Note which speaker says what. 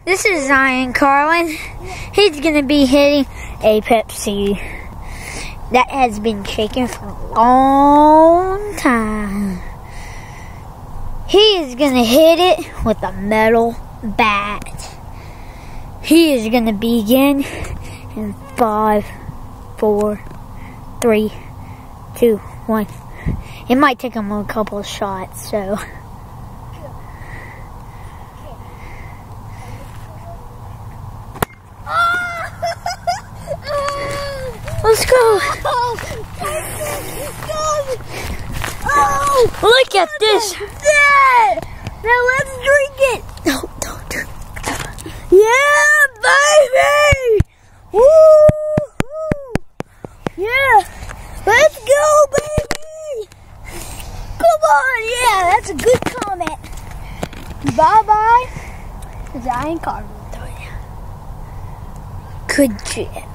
Speaker 1: This is Zion Carlin. He's going to be hitting a Pepsi that has been shaking for a long time. He is going to hit it with a metal bat. He is going to begin in 5, 4, 3, 2, 1. It might take him a couple of shots, so... Let's go. Oh, look at this. Now let's drink it. No, don't drink it. Yeah, baby. Woo! Yeah. Let's go, baby. Come on. Yeah, that's a good comment. Bye-bye. Zion Carlin. Good job.